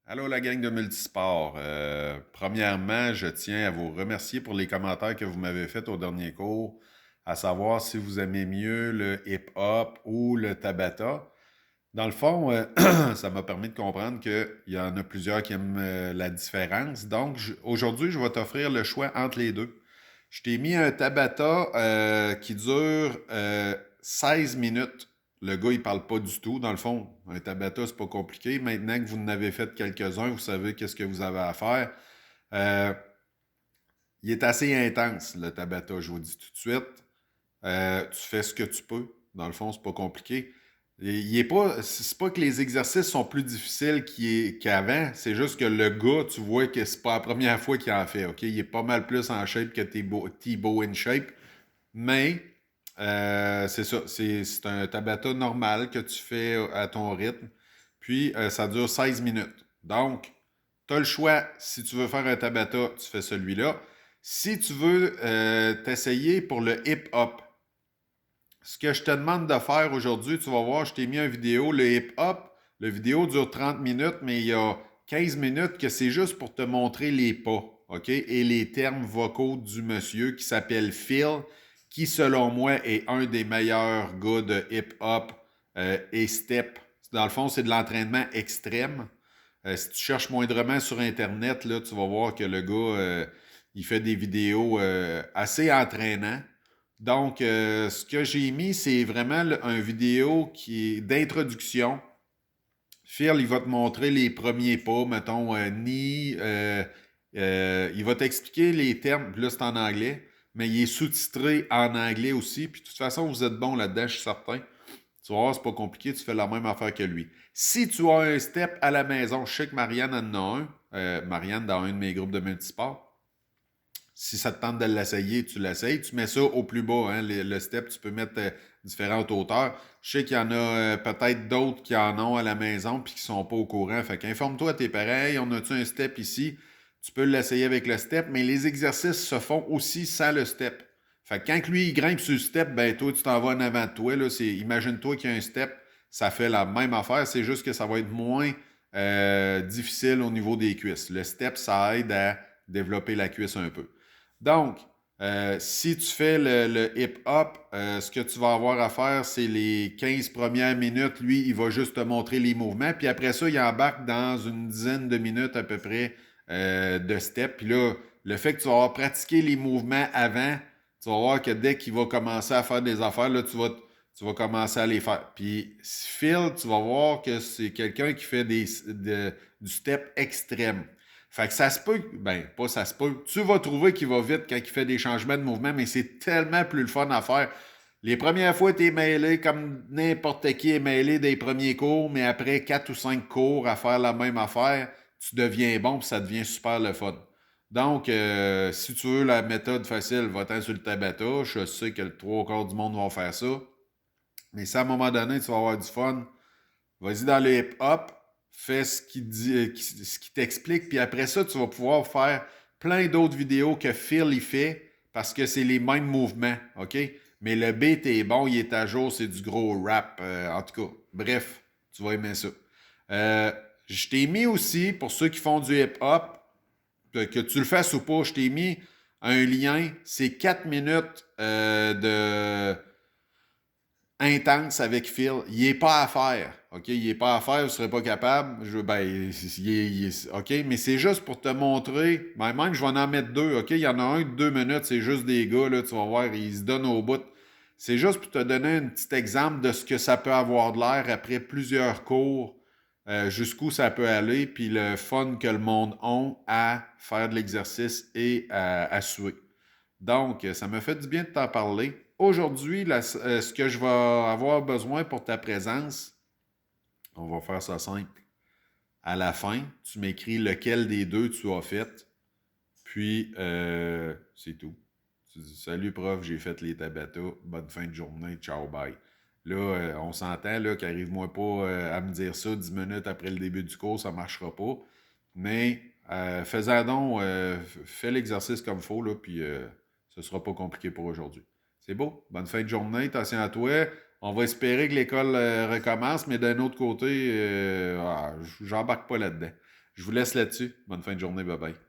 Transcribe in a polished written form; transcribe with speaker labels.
Speaker 1: Allô la gang de Multisport. Premièrement, je tiens à vous remercier pour les commentaires que vous m'avez faits au dernier cours, à savoir si vous aimez mieux le hip-hop ou le Tabata. Dans le fond, ça m'a permis de comprendre qu'il y en a plusieurs qui aiment la différence. Donc, aujourd'hui, je vais t'offrir le choix entre les deux. Je t'ai mis un Tabata qui dure 16 minutes. Le gars, il parle pas du tout. Dans le fond, un Tabata, c'est pas compliqué. Maintenant que vous en avez fait quelques-uns, vous savez qu'est-ce que vous avez à faire. Euh, il est assez intense, le Tabata, je vous dis tout de suite. Tu fais ce que tu peux. Dans le fond, c'est pas compliqué. Il est pas, c'est pas que les exercices sont plus difficiles qu'avant, c'est juste que le gars, tu vois que c'est pas la première fois qu'il en fait, OK? Il est pas mal plus en shape que T-Bow in shape, mais c'est ça, c'est un Tabata normal que tu fais à ton rythme, puis ça dure 16 minutes. Donc, tu as le choix, si tu veux faire un Tabata, tu fais celui-là. Si tu veux t'essayer pour le hip-hop, ce que je te demande de faire aujourd'hui, tu vas voir, je t'ai mis une vidéo, le hip-hop. Le vidéo dure 30 minutes, mais il y a 15 minutes que c'est juste pour te montrer les pas, OK? Et les termes vocaux du monsieur qui s'appelle Phil, qui, selon moi, est un des meilleurs gars de hip-hop et step. Dans le fond, c'est de l'entraînement extrême. Si tu cherches moindrement sur Internet, là, tu vas voir que le gars, il fait des vidéos assez entraînants. Donc, ce que j'ai mis, c'est vraiment un vidéo qui est d'introduction. Phil, il va te montrer les premiers pas, mettons, il va t'expliquer les termes, puis là, c'est en anglais, mais il est sous-titré en anglais aussi. Puis, de toute façon, vous êtes bon là-dedans, je suis certain. Tu vas voir, c'est pas compliqué, tu fais la même affaire que lui. Si tu as un step à la maison, je sais que Marianne en a un, Marianne dans un de mes groupes de multisport. Si ça te tente de l'essayer, tu l'essayes. Tu mets ça au plus bas. Hein, le step, tu peux mettre différentes hauteurs. Je sais qu'il y en a peut-être d'autres qui en ont à la maison puis qui sont pas au courant. Fait qu'informe-toi à tes parents. On a-tu un step ici? Tu peux l'essayer avec le step, mais les exercices se font aussi sans le step. Fait que quand lui, il grimpe sur le step, ben toi, tu t'en vas en avant de toi. Là, imagine-toi qu'il y a un step, ça fait la même affaire. C'est juste que ça va être moins difficile au niveau des cuisses. Le step, ça aide à développer la cuisse un peu. Donc, si tu fais le hip-hop, ce que tu vas avoir à faire, c'est les 15 premières minutes. Lui, il va juste te montrer les mouvements. Puis après ça, il embarque dans une dizaine de minutes à peu près de step. Puis là, le fait que tu vas avoir pratiqué les mouvements avant, tu vas voir que dès qu'il va commencer à faire des affaires, là, tu vas commencer à les faire. Puis Phil, tu vas voir que c'est quelqu'un qui fait du step extrême. Fait que ça se peut, ben, pas ça se peut. Tu vas trouver qu'il va vite quand il fait des changements de mouvement, mais c'est tellement plus le fun à faire. Les premières fois, tu es mêlé comme n'importe qui est mêlé des premiers cours, mais après 4 ou 5 cours à faire la même affaire, tu deviens bon et ça devient super le fun. Donc, si tu veux la méthode facile, va-t'en sur le Tabata. Je sais que le trois quarts du monde vont faire ça. Mais si à un moment donné, tu vas avoir du fun, vas-y dans le hip-hop, fais ce qui t'explique, puis après ça, tu vas pouvoir faire plein d'autres vidéos que Phil y fait parce que c'est les mêmes mouvements, OK? Mais le beat est bon, il est à jour, c'est du gros rap, en tout cas. Bref, tu vas aimer ça. Euh, je t'ai mis aussi, pour ceux qui font du hip-hop, que tu le fasses ou pas, je t'ai mis un lien, c'est 4 minutes intense avec Phil. Il n'est pas à faire. OK? Il n'est pas à faire, je ne serais pas capable. OK? Mais c'est juste pour te montrer. Ben, même, je vais en mettre deux. OK? Il y en a un de 2 minutes, c'est juste des gars, là, tu vas voir, ils se donnent au bout. C'est juste pour te donner un petit exemple de ce que ça peut avoir de l'air après plusieurs cours, jusqu'où ça peut aller, puis le fun que le monde a à faire de l'exercice et à suer. Donc, ça me fait du bien de t'en parler. Aujourd'hui, ce que je vais avoir besoin pour ta présence, on va faire ça simple. À la fin, tu m'écris lequel des deux tu as fait, puis c'est tout. Tu dis salut prof, j'ai fait les Tabata, bonne fin de journée, ciao, bye. Là, on s'entend là, qu'arrive-moi pas à me dire ça 10 minutes après le début du cours, ça ne marchera pas. Mais fais-en donc, fais l'exercice comme il faut, là, puis ce ne sera pas compliqué pour aujourd'hui. C'est beau. Bonne fin de journée, attention à toi. On va espérer que l'école recommence, mais d'un autre côté, j'embarque pas là-dedans. Je vous laisse là-dessus. Bonne fin de journée. Bye bye.